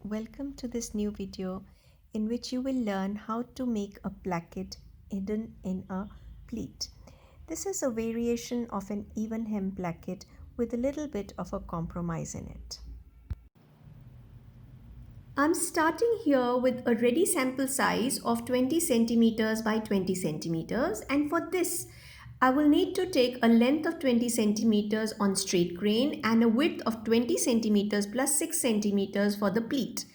Welcome to this new video in which you will learn how to make a placket hidden in a pleat. This is a variation of an even hem placket with a little bit of a compromise in it. I'm starting here with a ready sample size of 20 centimeters by 20 centimeters, and for this I will need to take a length of 20 centimeters on straight grain and a width of 20 centimeters plus 6 centimeters for the pleat.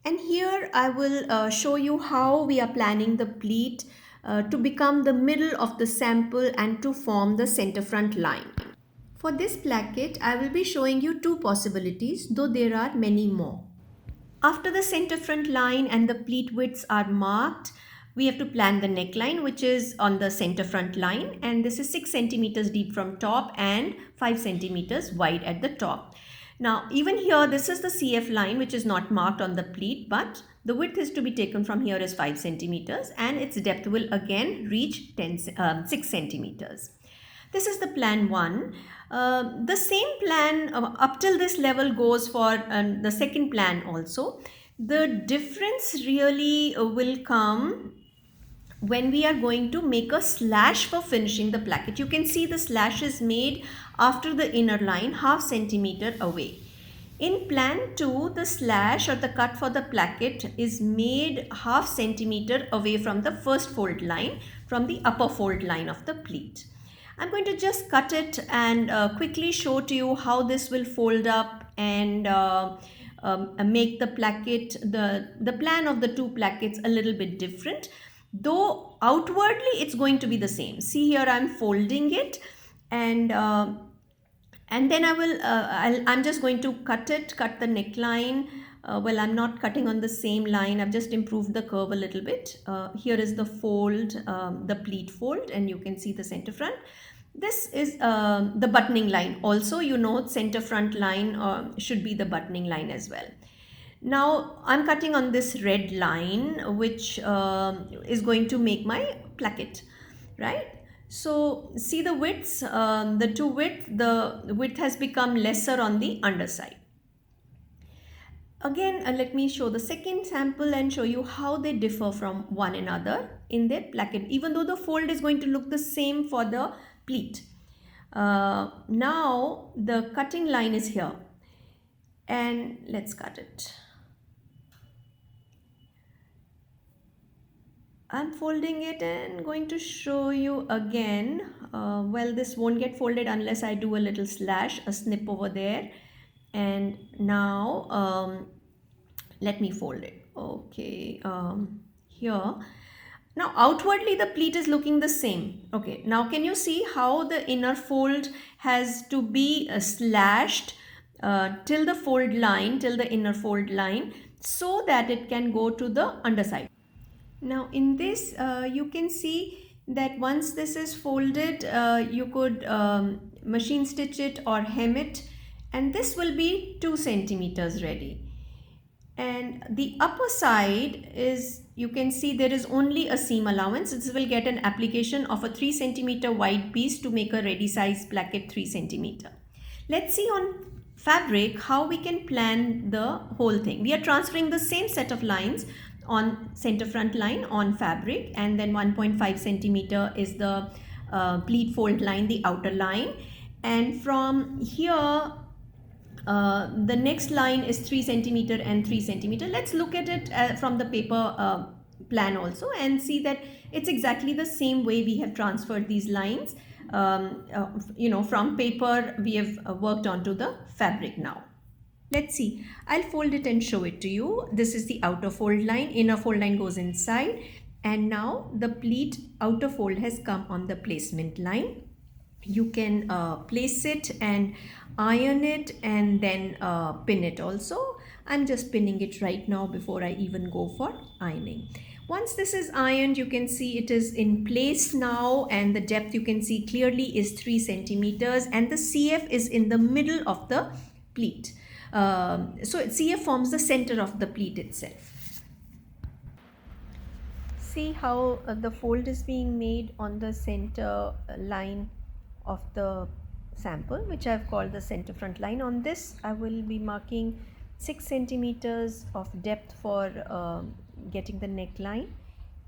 And here I will show you how we are planning the pleat to become the middle of the sample and to form the center front line. For this placket, I will be showing you two possibilities, though there are many more. After the center front line and the pleat widths are marked, we have to plan the neckline, which is on the center front line, and this is 6 centimeters deep from top and 5 centimeters wide at the top. Now, even here, this is the CF line, which is not marked on the pleat, but the width is to be taken from here as 5 centimeters, and its depth will again reach 6 centimeters. This is the plan 1. The same plan up till this level goes for the second plan also. The difference really will come when we are going to make a slash for finishing the placket. You can see the slash is made after the inner line, half centimeter away. In plan 2, the slash or the cut for the placket is made half centimeter away from the first fold line, from the upper fold line of the pleat. I'm going to just cut it and quickly show to you how this will fold up and make the placket, the plan of the two plackets a little bit different. Though outwardly it's going to be the same. See here, I'm folding it and then I'm just going to cut the neckline. Well, I'm not cutting on the same line. I've just improved the curve a little bit. Here is the fold, the pleat fold, and you can see the center front. This is the buttoning line. Also, you know, center front line should be the buttoning line as well. Now, I'm cutting on this red line, which is going to make my placket, right? So see the widths, the width has become lesser on the underside. Again, let me show the second sample and show you how they differ from one another in their placket, even though the fold is going to look the same for the pleat. Now the cutting line is here, and let's cut it. I'm folding it and going to show you again. Well, this won't get folded unless I do a little slash, a snip over there. And now let me fold it. Okay, here. Now outwardly the pleat is looking the same. Okay, now can you see how the inner fold has to be slashed till the fold line, till the inner fold line, so that it can go to the underside. Now in this you can see that once this is folded, you could machine stitch it or hem it, and this will be 2 centimeters ready. And the upper side is, you can see there is only a seam allowance. This will get an application of a 3 centimeter wide piece to make a ready size placket 3 centimeter. Let's see on fabric how we can plan the whole thing. We are transferring the same set of lines on center front line on fabric, and then 1.5 centimeter is the pleat fold line, the outer line, and from here the next line is 3 centimeter and 3 centimeter. Let's look at it from the paper plan also and see that it's exactly the same way we have transferred these lines. From paper we have worked onto the fabric now. Let's see. I'll fold it and show it to you. This is the outer fold line. Inner fold line goes inside. And now the pleat outer fold has come on the placement line. You can place it and iron it and then pin it also. I'm just pinning it right now before I even go for ironing. Once this is ironed, you can see it is in place now, and the depth you can see clearly is 3 centimeters, and the CF is in the middle of the pleat. So CF forms the center of the pleat itself. See how the fold is being made on the center line of the sample, which I've called the center front line. On this I will be marking 6 centimeters of depth for getting the neckline,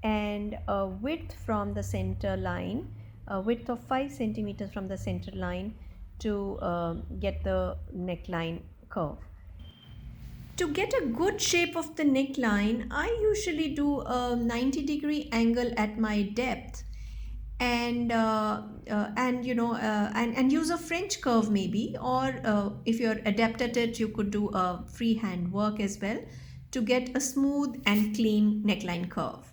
and a width from the center line, a width of 5 centimeters from the center line to get the neckline curve. To get a good shape of the neckline, I usually do a 90-degree angle at my depth, and use a French curve maybe, or if you're adept at it, you could do a freehand work as well to get a smooth and clean neckline curve.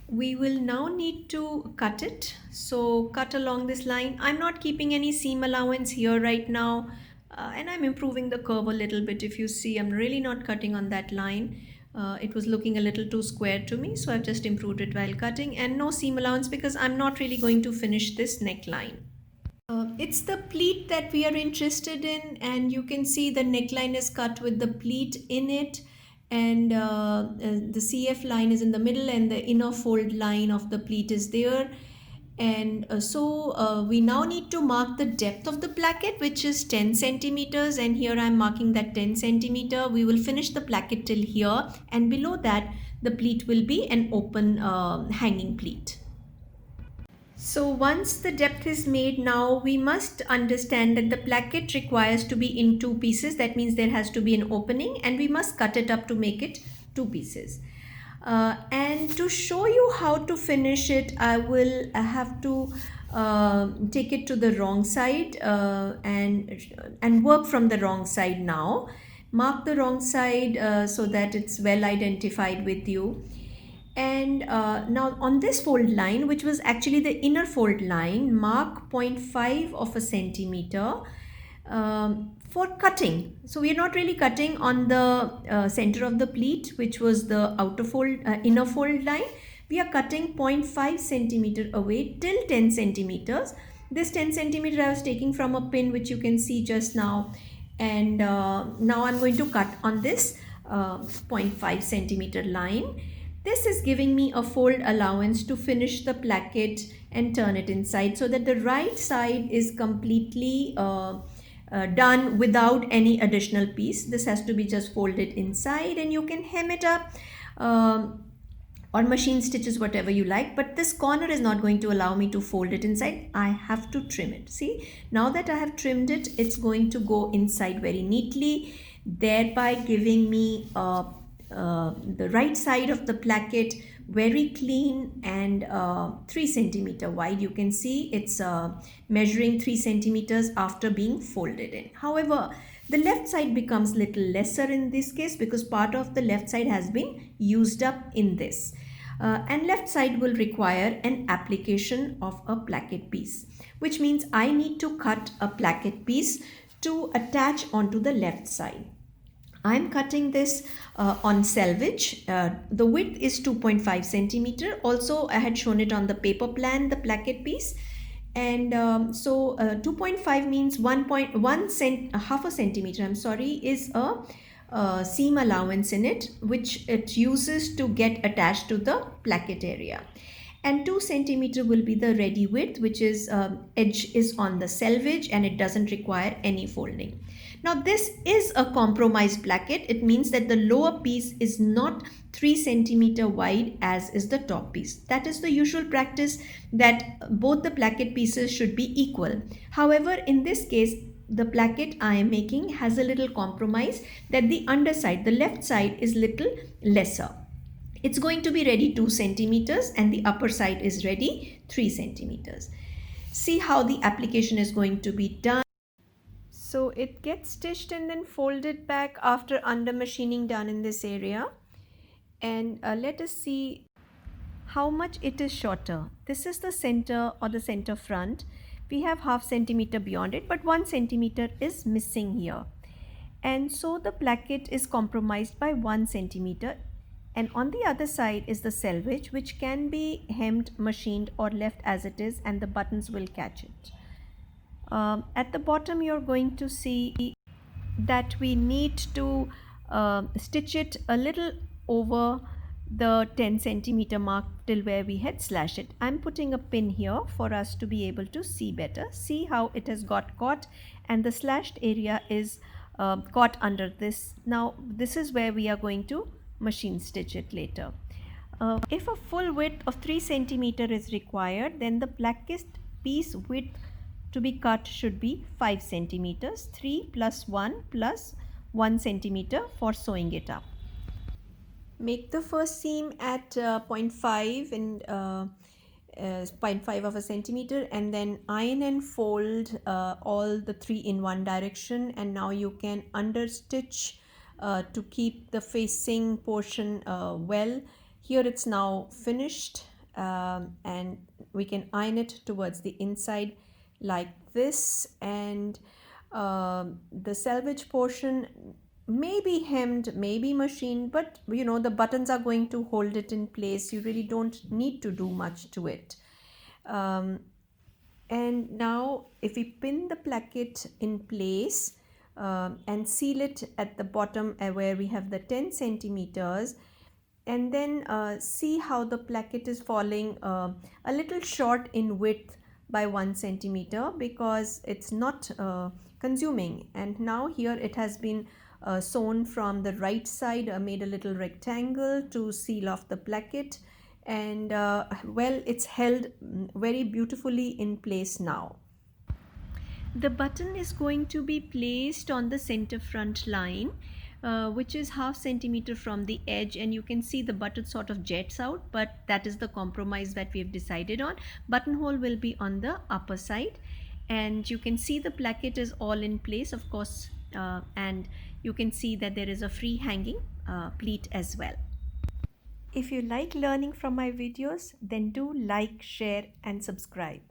We will now need to cut it. So cut along this line. I'm not keeping any seam allowance here right now, and I'm improving the curve a little bit. If you see, I'm really not cutting on that line. It was looking a little too square to me, so I've just improved it while cutting, and no seam allowance because I'm not really going to finish this neckline. It's the pleat that we are interested in, and you can see the neckline is cut with the pleat in it, and the CF line is in the middle, and the inner fold line of the pleat is there. And we now need to mark the depth of the placket, which is 10 centimeters, and here I'm marking that 10 centimeter. We will finish the placket till here, and below that the pleat will be an open hanging pleat. So once the depth is made, now we must understand that the placket requires to be in two pieces. That means there has to be an opening, and we must cut it up to make it two pieces. And to show you how to finish it, I will have to take it to the wrong side and work from the wrong side now. Mark the wrong side so that it's well identified with you. And now on this fold line, which was actually the inner fold line, mark 0.5 of a centimeter for cutting. So we are not really cutting on the center of the pleat, which was the outer fold, inner fold line. We are cutting 0.5 centimeter away till 10 centimeters. This 10 centimeter I was taking from a pin, which you can see just now. And now I'm going to cut on this 0.5 centimeter line. This is giving me a fold allowance to finish the placket and turn it inside, so that the right side is completely done without any additional piece. This has to be just folded inside, and you can hem it up or machine stitches, whatever you like, but this corner is not going to allow me to fold it inside. I have to trim it. See, now that I have trimmed it, it's going to go inside very neatly, thereby giving me the right side of the placket very clean and 3 centimeter wide. You can see it's measuring 3 centimeters after being folded in. However, the left side becomes little lesser in this case because part of the left side has been used up in this. And left side will require an application of a placket piece, which means I need to cut a placket piece to attach onto the left side. I'm cutting this on selvage. The width is 2.5 centimeter. Also, I had shown it on the paper plan, the placket piece. And 2.5 means half a centimeter, I'm sorry, is a seam allowance in it, which it uses to get attached to the placket area. And 2 centimeter will be the ready width, which is edge is on the selvage and it doesn't require any folding. Now this is a compromised placket. It means that the lower piece is not 3 centimeter wide as is the top piece. That is the usual practice, that both the placket pieces should be equal. However, in this case, the placket I am making has a little compromise, that the underside, the left side, is little lesser. It's going to be ready 2 centimeters and the upper side is ready 3 centimeters. See how the application is going to be done. So it gets stitched and then folded back after under machining done in this area. And let us see how much it is shorter. This is the center or the center front. We have half centimeter beyond it, but 1 centimeter is missing here. And so the placket is compromised by 1 centimeter. And on the other side is the selvage, which can be hemmed, machined, or left as it is, and the buttons will catch it. At the bottom, you're going to see that we need to stitch it a little over the 10 centimeter mark till where we had slashed it. I'm putting a pin here for us to be able to see better. See how it has got caught, and the slashed area is caught under this. Now this is where we are going to machine stitch it later. If a full width of 3 centimeter is required, then the placket piece width to be cut should be 5 centimeters, 3 plus 1 plus 1 centimeter for sewing it up. Make the first seam at 0.5 and 0.5 of a centimeter, and then iron and fold all the three in one direction, and now you can understitch to keep the facing portion well. Here it's now finished, and we can iron it towards the inside like this, and the selvage portion may be hemmed, may be machined, but you know the buttons are going to hold it in place. You really don't need to do much to it. um, and now if we pin the placket in place and seal it at the bottom where we have the 10 centimeters, and then see how the placket is falling a little short in width by 1 centimeter because it's not consuming. And now here it has been sewn from the right side, made a little rectangle to seal off the placket, and well, it's held very beautifully in place now. The button is going to be placed on the center front line, which is half centimeter from the edge, and you can see the button sort of jets out, but that is the compromise that we have decided on. Buttonhole will be on the upper side, and you can see the placket is all in place, of course, and you can see that there is a free hanging pleat as well. If you like learning from my videos, then do like, share and subscribe.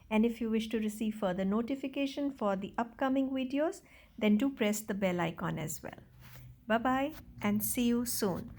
And if you wish to receive further notification for the upcoming videos, then do press the bell icon as well. Bye bye and see you soon.